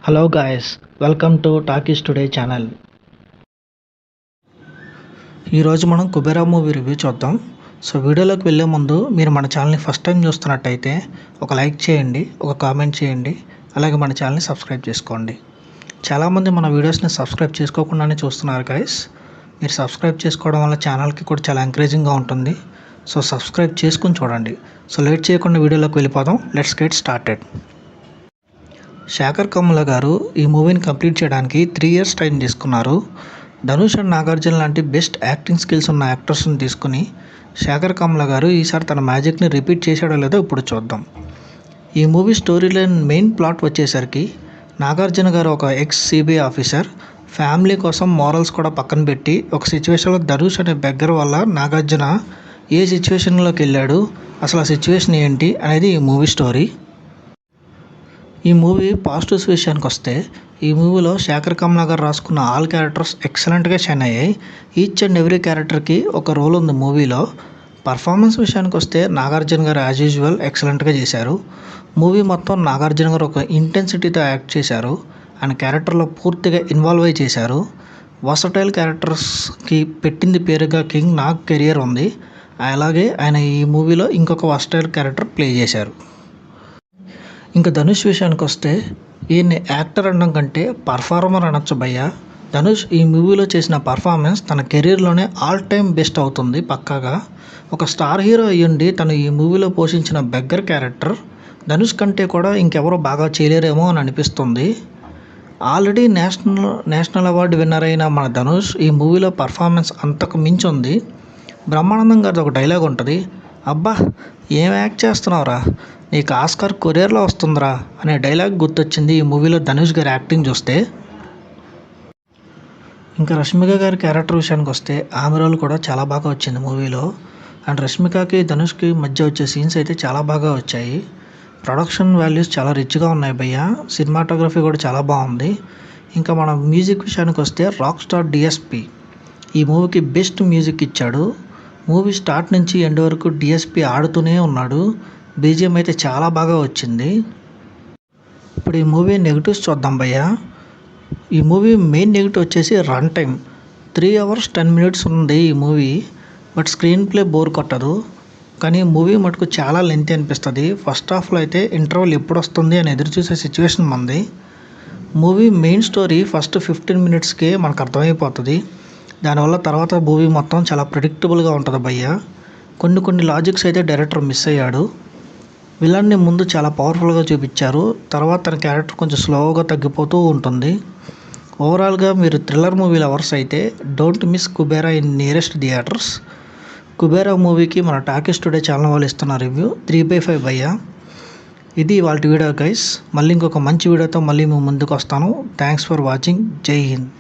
Hello guys, welcome to talkies today channel. ఈరోజు మనం Kubera movie review చూద్దాం. సో వీడియోలోకి వెళ్ళే ముందు మీరు మన ఛానల్ని ఫస్ట్ టైం చూస్తున్నట్టయితే ఒక లైక్ చేయండి, ఒక కామెంట్ చేయండి, అలాగే మన ఛానల్ని సబ్స్క్రైబ్ చేసుకోండి. చాలామంది మన వీడియోస్ని సబ్స్క్రైబ్ చేసుకోకుండానే చూస్తున్నారు గాయస్. మీరు సబ్స్క్రైబ్ చేసుకోవడం వల్ల ఛానల్కి కూడా చాలా ఎంకరేజింగ్గా ఉంటుంది. సో సబ్స్క్రైబ్ చేసుకుని చూడండి. సో లేట్ చేయకుండా వీడియోలోకి వెళ్ళిపోదాం. Let's get started. Shekhar Kammula గారు ఈ మూవీని కంప్లీట్ చేయడానికి 3 years టైం తీసుకున్నారు. ధనుష్ అండ్ నాగార్జున లాంటి బెస్ట్ యాక్టింగ్ స్కిల్స్ ఉన్న యాక్టర్స్ని తీసుకుని శేఖర్ కమ్ముల గారు ఈసారి తన మ్యాజిక్ని రిపీట్ చేశాడో లేదో ఇప్పుడు చూద్దాం. ఈ movie story line main plot వచ్చేసరికి నాగార్జున గారు ఒక ex-CBI ఆఫీసర్, ఫ్యామిలీ కోసం మారల్స్ కూడా పక్కన పెట్టి ఒక సిచ్యువేషన్లో ధనుష్ అనే బెగ్గర్ వల్ల నాగార్జున ఏ సిచ్యువేషన్లోకి వెళ్ళాడు, అసలు ఆ సిచ్యువేషన్ ఏంటి అనేది ఈ మూవీ స్టోరీ. ఈ మూవీ పాజిటివ్స్ విషయానికి వస్తే ఈ మూవీలో శేఖర్ కమ్ముల గారు రాసుకున్న ఆల్ క్యారెక్టర్స్ ఎక్సలెంట్గా షైన్ అయ్యాయి. ఈచ్ అండ్ ఎవ్రీ క్యారెక్టర్కి ఒక రోల్ ఉంది మూవీలో. పర్ఫార్మెన్స్ విషయానికి వస్తే నాగార్జున గారు యాజ్ యూజువల్ ఎక్సలెంట్గా చేశారు. మూవీ మొత్తం నాగార్జున గారు ఒక ఇంటెన్సిటీతో యాక్ట్ చేశారు. ఆయన క్యారెక్టర్లో పూర్తిగా ఇన్వాల్వ్ అయి చేశారు. వర్సటైల్ క్యారెక్టర్స్కి పెట్టింది పేరుగా కింగ్ నాగ్ కెరియర్ ఉంది. అలాగే ఆయన ఈ మూవీలో ఇంకొక వర్సటైల్ క్యారెక్టర్ ప్లే చేశారు. ఇంకా ధనుష్ విషయానికి వస్తే ఈయన్ని యాక్టర్ అనడం కంటే పర్ఫార్మర్ అనొచ్చు భయ్య. ధనుష్ ఈ మూవీలో చేసిన పర్ఫార్మెన్స్ తన కెరీర్లోనే ఆల్ టైమ్ బెస్ట్ అవుతుంది పక్కాగా. ఒక స్టార్ హీరో అయ్యుండి తను ఈ మూవీలో పోషించిన బెగ్గర్ క్యారెక్టర్ ధనుష్ కంటే కూడా ఇంకెవరో బాగా చేయలేరేమో అని అనిపిస్తుంది. ఆల్రెడీ నేషనల్ అవార్డు విన్నర్ అయిన మన ధనుష్ ఈ మూవీలో పర్ఫార్మెన్స్ అంతకు మించి ఉంది. బ్రహ్మానందం గారిది ఒక డైలాగ్ ఉంటుంది, అబ్బా ఏం యాక్ట్ చేస్తున్నావురా, నీకు ఆస్కార్ కొరియర్లో వస్తుందిరా అనే డైలాగ్ గుర్తొచ్చింది ఈ మూవీలో ధనుష్ గారి యాక్టింగ్ చూస్తే. ఇంకా రష్మిక గారి క్యారెక్టర్ విషయానికి వస్తే ఆమె రోల్ కూడా చాలా బాగా వచ్చింది మూవీలో. అండ్ రష్మికకి ధనుష్కి మధ్య వచ్చే సీన్స్ అయితే చాలా బాగా వచ్చాయి. ప్రొడక్షన్ వాల్యూస్ చాలా రిచ్గా ఉన్నాయి భయ్య. సినిమాటోగ్రఫీ కూడా చాలా బాగుంది. ఇంకా మన మ్యూజిక్ విషయానికి వస్తే రాక్ స్టార్ డిఎస్పి ఈ మూవీకి బెస్ట్ మ్యూజిక్ ఇచ్చాడు. మూవీ స్టార్ట్ నుంచి ఎండ్ వరకు డిఎస్పి ఆడుతూనే ఉన్నాడు. బీజిఎం అయితే చాలా బాగా వచ్చింది. ఇప్పుడు ఈ మూవీ నెగిటివ్స్ చూద్దాం భయ్య. ఈ మూవీ మెయిన్ నెగిటివ్ వచ్చేసి రన్ టైం 3 hours 10 minutes ఉంది ఈ movie. But screen play bore కొట్టదు, కానీ మూవీ మటుకు చాలా లెంత్ అనిపిస్తుంది. ఫస్ట్ హాఫ్లో అయితే ఇంటర్వల్ ఎప్పుడు వస్తుంది అని ఎదురు చూసే సిచ్యువేషన్ మంది. మూవీ మెయిన్ స్టోరీ ఫస్ట్ 15 minutesకే మనకు అర్థమైపోతుంది. దానివల్ల తర్వాత మూవీ మొత్తం చాలా ప్రిడిక్టబుల్గా ఉంటుంది భయ్య. కొన్ని లాజిక్స్ అయితే డైరెక్టర్ మిస్ అయ్యాడు. విలన్ని ముందు చాలా పవర్ఫుల్గా చూపించారు, తర్వాత తన క్యారెక్టర్ కొంచెం స్లోగా తగ్గిపోతూ ఉంటుంది. ఓవరాల్గా మీరు థ్రిల్లర్ మూవీ లవర్స్ అయితే don't miss Kubera in nearest theatres. Kubera మూవీకి మన టాకీస్ టుడే ఛానల్ వాళ్ళు ఇస్తున్న రివ్యూ 3/5 భయ్య. ఇది వాళ్ళ వీడియో గైస్. మళ్ళీ ఇంకొక మంచి వీడియోతో మళ్ళీ మేము ముందుకు వస్తాను. Thanks for watching. జై హింద్.